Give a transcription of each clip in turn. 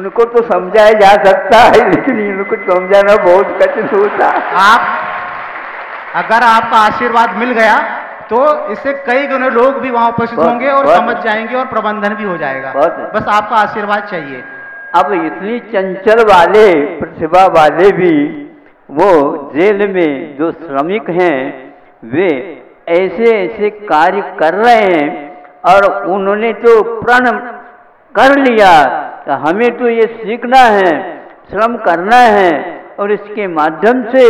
इनको तो समझाया जा सकता है, लेकिन इनको समझाना बहुत कठिन होता है। अगर आपका आशीर्वाद मिल गया तो इससे कई गुने लोग भी वहां उपस्थित होंगे और समझ जाएंगे और प्रबंधन भी हो जाएगा। बस आपका आशीर्वाद चाहिए। अब इतनी चंचल वाले प्रतिभा वाले भी वो जेल में जो श्रमिक हैं वे ऐसे ऐसे कार्य कर रहे हैं और उन्होंने तो प्रण कर लिया कि हमें तो ये सीखना है, श्रम करना है और इसके माध्यम से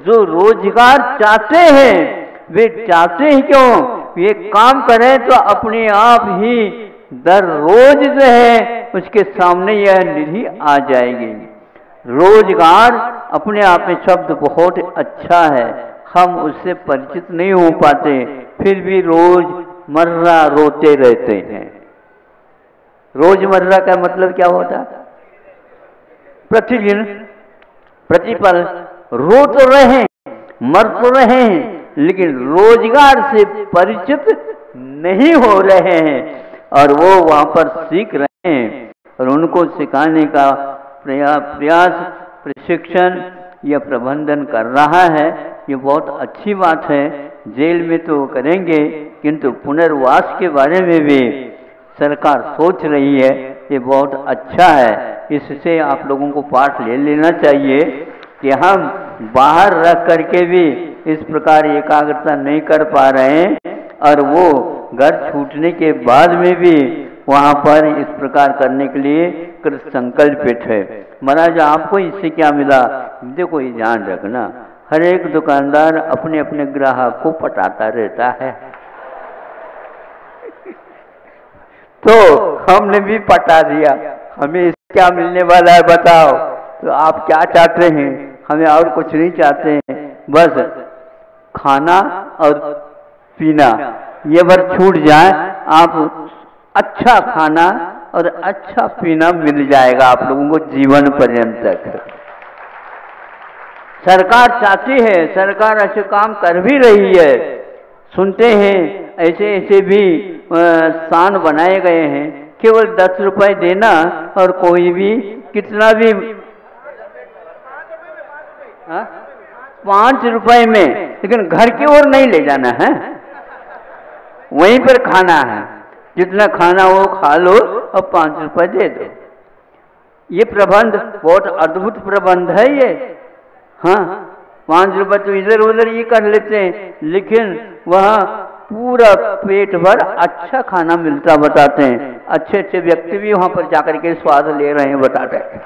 जो रोजगार चाहते हैं वे चाहते हैं क्यों, ये काम करें तो अपने आप ही दर रोज जो है उसके सामने यह निधि आ जाएगी। रोजगार अपने आप में शब्द बहुत अच्छा है, हम उससे परिचित नहीं हो पाते, फिर भी रोजमर्रा रोते रहते हैं। रोजमर्रा का मतलब क्या होता है? प्रतिदिन प्रतिपल रो तो रहे, मर तो रहे हैं, लेकिन रोजगार से परिचित नहीं हो रहे हैं और वो वहां पर सीख रहे हैं और उनको सिखाने का प्रयास प्रशिक्षण या प्रबंधन कर रहा है। ये बहुत अच्छी बात है। जेल में तो करेंगे किंतु पुनर्वास के बारे में भी सरकार सोच रही है, ये बहुत अच्छा है। इससे आप लोगों को पाठ ले लेना चाहिए कि हम बाहर रह करके भी इस प्रकार एकाग्रता नहीं कर पा रहे हैं और वो घर छूटने के बाद में भी वहाँ पर इस प्रकार करने के लिए कृत संकल्पित है। महाराज आपको इससे क्या मिला? देखो ये ध्यान रखना, हर एक दुकानदार अपने अपने ग्राहक को पटाता रहता है तो हमने भी पटा दिया। हमें इससे क्या मिलने वाला है बताओ? तो आप क्या चाहते हैं? हमें और कुछ नहीं चाहते हैं, बस खाना और पीना ये बार छूट जाए, आप अच्छा खाना और अच्छा पीना मिल जाएगा आप लोगों को जीवन पर्यंत तक। सरकार चाहती है, सरकार ऐसे काम कर भी रही है। सुनते हैं ऐसे ऐसे भी स्थान बनाए गए हैं, केवल 10 रुपए देना और कोई भी कितना भी 5 रुपए में, लेकिन घर की ओर नहीं ले जाना है, वहीं पर खाना है, जितना खाना वो खा लो और 5 रुपए दे दो। ये प्रबंध बहुत अद्भुत प्रबंध है ये। हाँ, 5 रुपए तो इधर उधर ये कर लेते हैं, लेकिन वहाँ पूरा पेट भर अच्छा खाना मिलता बताते हैं। अच्छे अच्छे व्यक्ति भी वहाँ पर जाकर के स्वाद ले रहे हैं बताते हैं।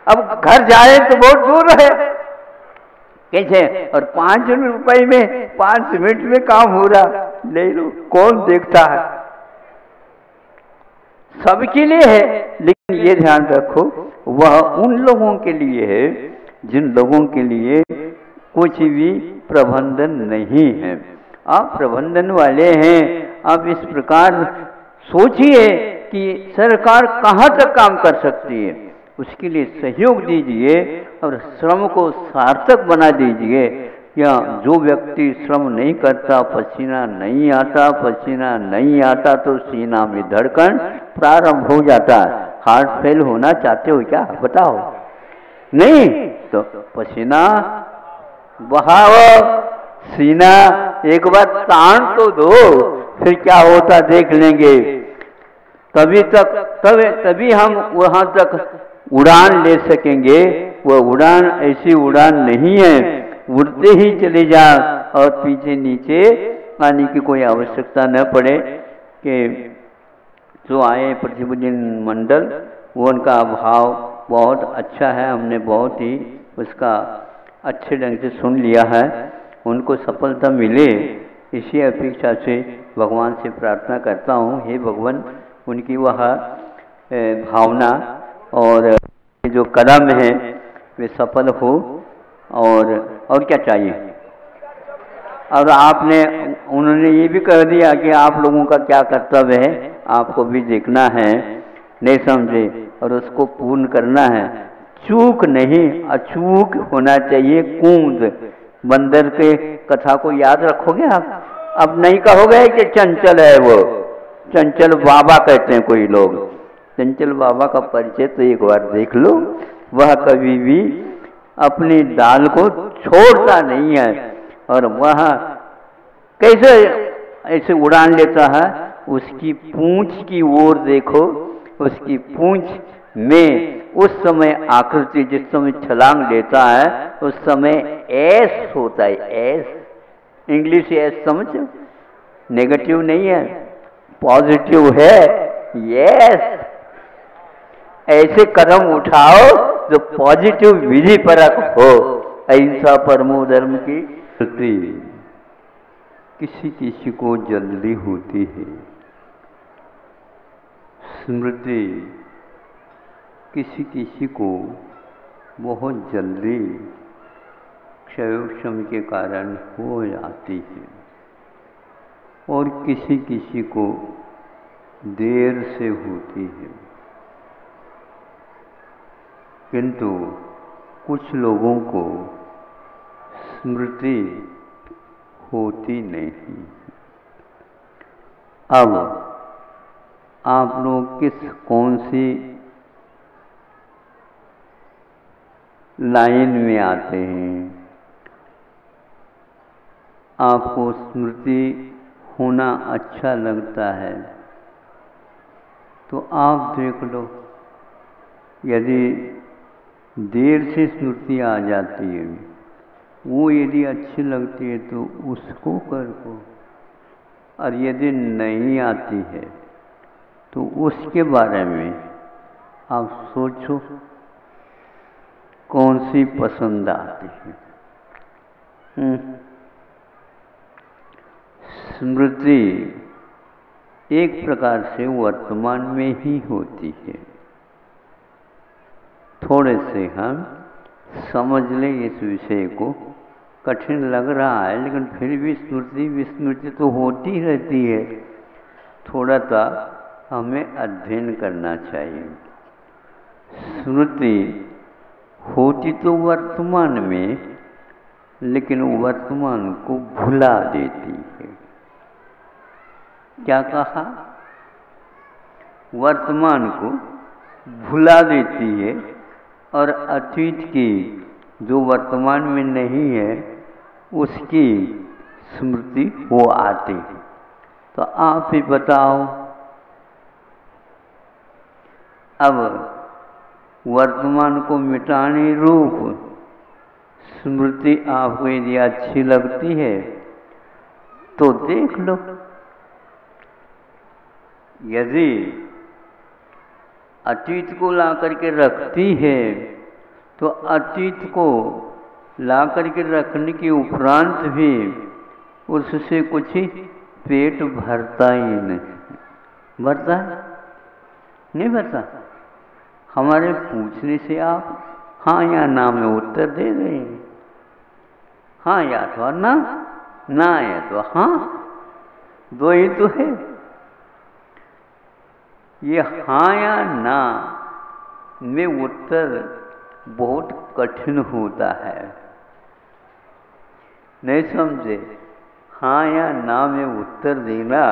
अब घर जाए तो बहुत दूर है कैसे, और 5 रुपए में 5 मिनट में काम हो रहा, ले लो, कौन देखता है? सबके लिए है, लेकिन ये ध्यान रखो वह उन लोगों के लिए है जिन लोगों के लिए कुछ भी प्रबंधन नहीं है। आप प्रबंधन वाले हैं, आप इस प्रकार सोचिए कि सरकार कहाँ तक काम कर सकती है, उसके लिए सहयोग दीजिए और श्रम को सार्थक बना दीजिए। या जो व्यक्ति श्रम नहीं करता, पसीना नहीं आता तो सीना में धड़कन प्रारंभ हो जाता है। हार्ट फेल होना चाहते हो क्या? बताओ। नहीं तो पसीना बहाव, सीना एक बार तान तो दो, फिर क्या होता देख लेंगे। तभी हम वहां तक उड़ान ले सकेंगे। वह उड़ान ऐसी उड़ान नहीं है उड़ते ही चले जा और पीछे नीचे आने की कोई आवश्यकता न पड़े। कि जो आए प्रतिनिधि मंडल वो उनका भाव बहुत अच्छा है, हमने बहुत ही उसका अच्छे ढंग से सुन लिया है। उनको सफलता मिले इसी अपेक्षा से भगवान से प्रार्थना करता हूँ। हे भगवान, उनकी वह भावना और जो कदम है वे सफल हो। और क्या चाहिए? और उन्होंने ये भी कह दिया कि आप लोगों का क्या कर्तव्य है, आपको भी देखना है, नहीं समझे, और उसको पूर्ण करना है। चूक नहीं, अचूक होना चाहिए। कूद बंदर के कथा को याद रखोगे आप? अब नहीं कहोगे कि चंचल है वो, चंचल बाबा कहते हैं कोई लोग, चंचल बाबा का परिचय तो एक बार देख लो। वह कभी भी अपनी दाल को छोड़ता नहीं है, और वह कैसे ऐसे उड़ान लेता है, उसकी पूंछ की ओर देखो, उसकी पूंछ में उस समय आकृति, जिस समय छलांग लेता है उस समय एस होता है, एस, इंग्लिश एस समझ, नेगेटिव नहीं है, पॉजिटिव है, यस। ऐसे कदम उठाओ जो पॉजिटिव विधि परक हो। अहिंसा परमो धर्म की स्मृति किसी किसी को जल्दी होती है, स्मृति किसी किसी को बहुत जल्दी क्षयोक्षम के कारण हो जाती है, और किसी किसी को देर से होती है। किंतु कुछ लोगों को स्मृति होती नहीं। अब आप लोग कौन सी लाइन में आते हैं? आपको स्मृति होना अच्छा लगता है तो आप देख लो, यदि देर से स्मृति आ जाती है, वो यदि अच्छी लगती है तो उसको कर दो, और यदि नहीं आती है तो उसके बारे में आप सोचो कौन सी पसंद आती है। स्मृति एक प्रकार से वर्तमान में ही होती है। थोड़े से हम समझ लें इस विषय को, कठिन लग रहा है लेकिन फिर भी स्मृति विस्मृति तो होती रहती है, थोड़ा सा हमें अध्ययन करना चाहिए। स्मृति होती तो वर्तमान में, लेकिन वर्तमान को भुला देती है। क्या कहा? वर्तमान को भुला देती है, और अतीत की जो वर्तमान में नहीं है उसकी स्मृति वो आती है। तो आप ही बताओ, अब वर्तमान को मिटाने रूप स्मृति आपको यदि अच्छी लगती है तो देख लो, यदि अतीत को ला करके रखती है तो अतीत को ला करके रखने के उपरांत भी उससे कुछ पेट भरता ही नहीं। भरता है? नहीं भरता। हमारे पूछने से आप हाँ या ना में उत्तर दे रहे हैं। हाँ या तो ना, ना या तो हाँ, दो ही तो है। ये हाँ या ना में उत्तर बहुत कठिन होता है, नहीं समझे? हाँ या ना में उत्तर देना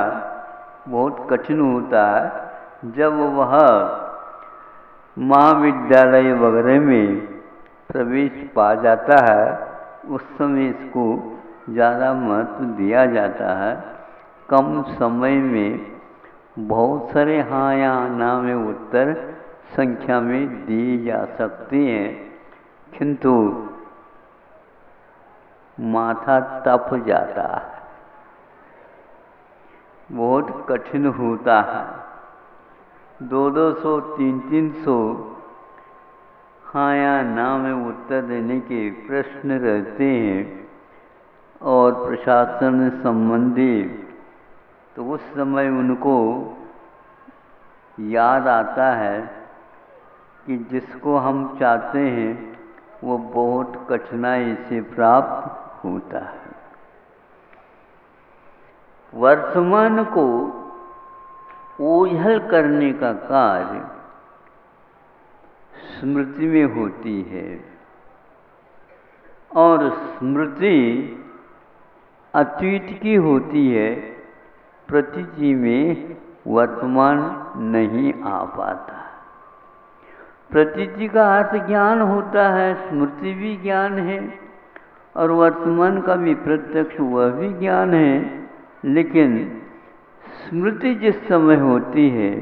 बहुत कठिन होता है। जब वह महाविद्यालय वगैरह में प्रवेश पा जाता है उस समय इसको ज़्यादा महत्व दिया जाता है। कम समय में बहुत सारे हाँ या ना में उत्तर संख्या में दिए जा सकते हैं, किंतु माथा तप जाता है, बहुत कठिन होता है। 200-200, 300-300 हाँ या ना में उत्तर देने के प्रश्न रहते हैं, और प्रशासन संबंधी तो उस समय उनको याद आता है कि जिसको हम चाहते हैं वो बहुत कठिनाई से प्राप्त होता है। वर्तमान को ओझल करने का कार्य स्मृति में होती है, और स्मृति अतीत की होती है, प्रतीति में वर्तमान नहीं आ पाता। प्रतीति का अर्थ ज्ञान होता है, स्मृति भी ज्ञान है, और वर्तमान का भी प्रत्यक्ष वह भी ज्ञान है। लेकिन स्मृति जिस समय होती है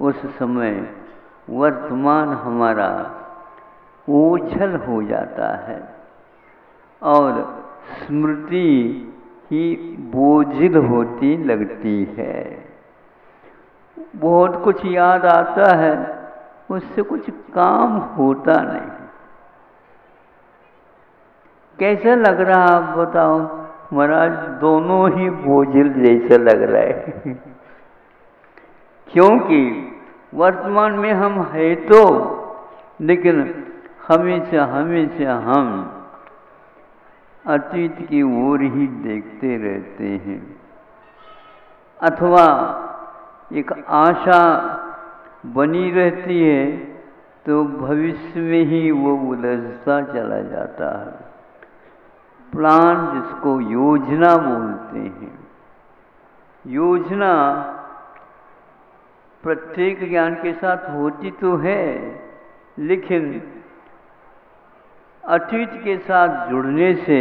उस समय वर्तमान हमारा ओझल हो जाता है और स्मृति ही बोझिल होती लगती है। बहुत कुछ याद आता है, उससे कुछ काम होता नहीं। कैसा लग रहा आप बताओ महाराज? दोनों ही बोझिल जैसा लग रहा है क्योंकि वर्तमान में हम है तो, लेकिन हमेशा हमेशा हम अतीत की ओर ही देखते रहते हैं, अथवा एक आशा बनी रहती है तो भविष्य में ही वो उलझता चला जाता है। प्लान, जिसको योजना बोलते हैं, योजना प्रत्येक ज्ञान के साथ होती तो है, लेकिन अतीत के साथ जुड़ने से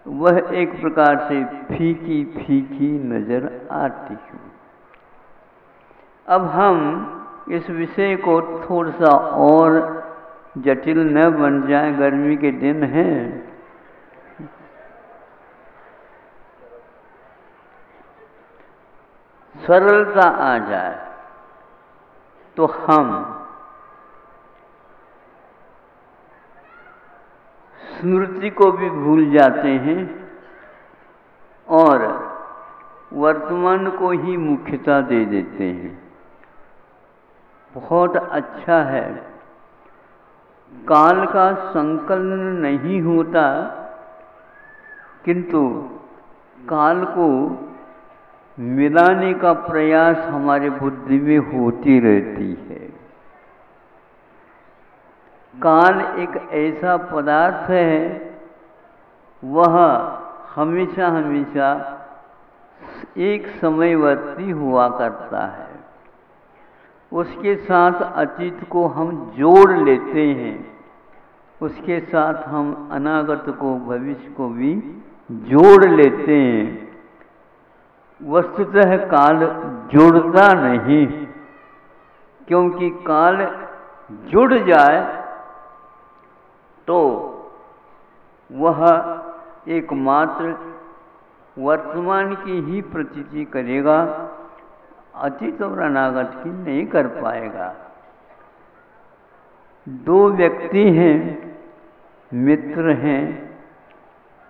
वह एक प्रकार से फीकी फीकी नजर आती है। अब हम इस विषय को थोड़ा सा और जटिल न बन जाए, गर्मी के दिन हैं, सरलता आ जाए तो हम स्मृति को भी भूल जाते हैं और वर्तमान को ही मुख्यता दे देते हैं। बहुत अच्छा है, काल का संकलन नहीं होता, किंतु काल को मिलाने का प्रयास हमारे बुद्धि में होती रहती है। काल एक ऐसा पदार्थ है, वह हमेशा हमेशा एक समयवर्ती हुआ करता है। उसके साथ अतीत को हम जोड़ लेते हैं, उसके साथ हम अनागत को, भविष्य को भी जोड़ लेते हैं। वस्तुतः काल जुड़ता नहीं, क्योंकि काल जुड़ जाए तो वह एकमात्र वर्तमान की ही प्रतीति करेगा, अतीत और अनागत की नहीं कर पाएगा। दो व्यक्ति हैं, मित्र हैं,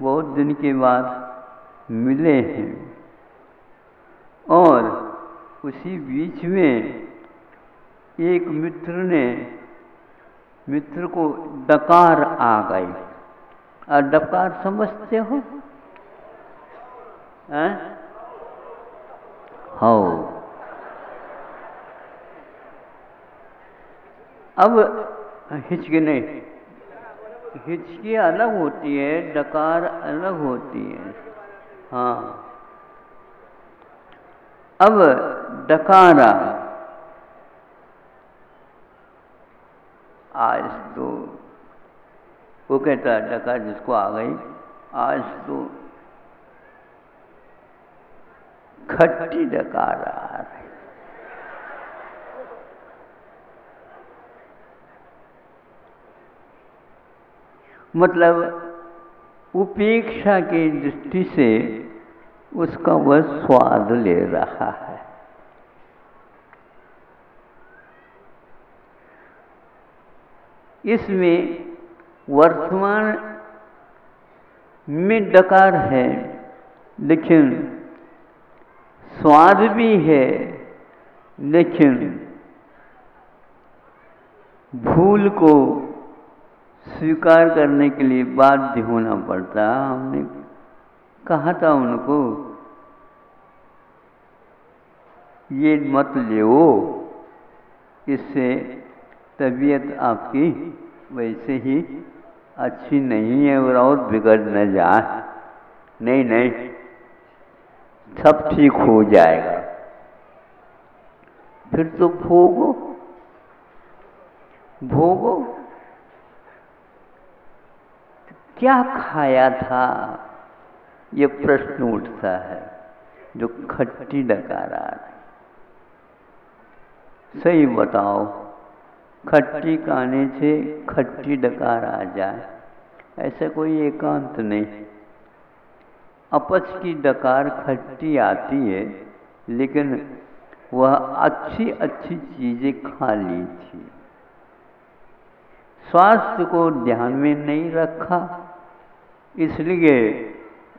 बहुत दिन के बाद मिले हैं और उसी बीच में एक मित्र को डकार आ गई। और डकार समझते हो? हो। अब हिचकी नहीं, हिचकी अलग होती है, डकार अलग होती है। हाँ, अब डकारा, आज तो वो कहता है डकार जिसको आ गई, आज तो खट्टी डकार आ रही। मतलब उपेक्षा की दृष्टि से उसका वह स्वाद ले रहा है। इसमें वर्तमान में डकार है, लेकिन स्वाद भी है, लेकिन भूल को स्वीकार करने के लिए बाध्य होना पड़ता। हमने कहा था उनको, ये मत लो, इससे तबीयत आपकी वैसे ही अच्छी नहीं है और बिगड़ न जाए। नहीं नहीं, सब ठीक हो जाएगा। फिर तो भोगो भोगो। क्या खाया था, ये प्रश्न उठता है जो खट्टी डकार आ रही। सही बताओ, खट्टी खाने से खट्टी डकार आ जाए ऐसा कोई एकांत नहीं। अपच की डकार खट्टी आती है, लेकिन वह अच्छी अच्छी चीजें खा ली थी, स्वास्थ्य को ध्यान में नहीं रखा, इसलिए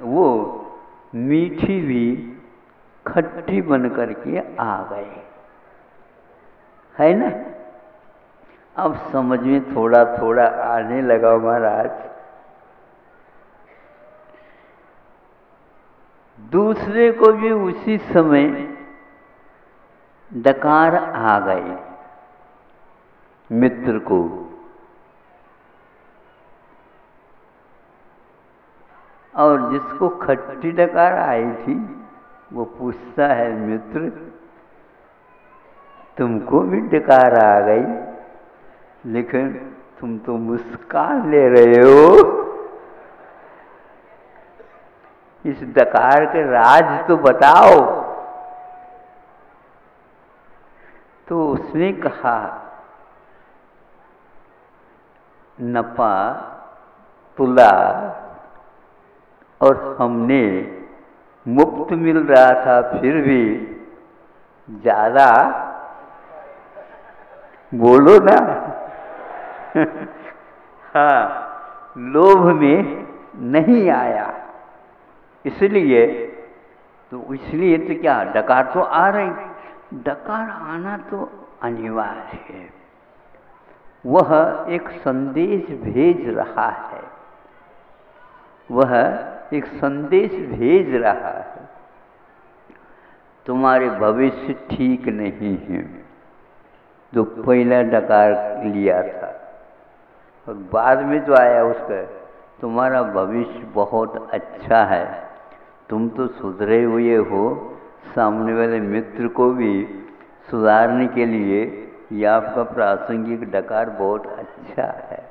वो मीठी भी खट्टी बन करके आ गए, है ना। अब समझ में थोड़ा थोड़ा आने लगा महाराज। दूसरे को भी उसी समय डकार आ गई, मित्र को। और जिसको खट्टी डकार आई थी वो पूछता है, मित्र तुमको भी डकार आ गई, लेकिन तुम तो मुस्कान ले रहे हो, इस डकार के राज तो बताओ। तो उसने कहा, नपा तुला और हमने मुफ्त मिल रहा था फिर भी ज्यादा बोलो ना। हाँ, लोभ में नहीं आया, इसलिए तो क्या डकार तो आ रही, डकार आना तो अनिवार्य है। वह एक संदेश भेज रहा है, वह एक संदेश भेज रहा है, तुम्हारे भविष्य ठीक नहीं है। जो पहला डकार लिया था और बाद में जो आया उसका, तुम्हारा भविष्य बहुत अच्छा है, तुम तो सुधरे हुए हो, सामने वाले मित्र को भी सुधारने के लिए यह आपका प्रासंगिक डकार बहुत अच्छा है।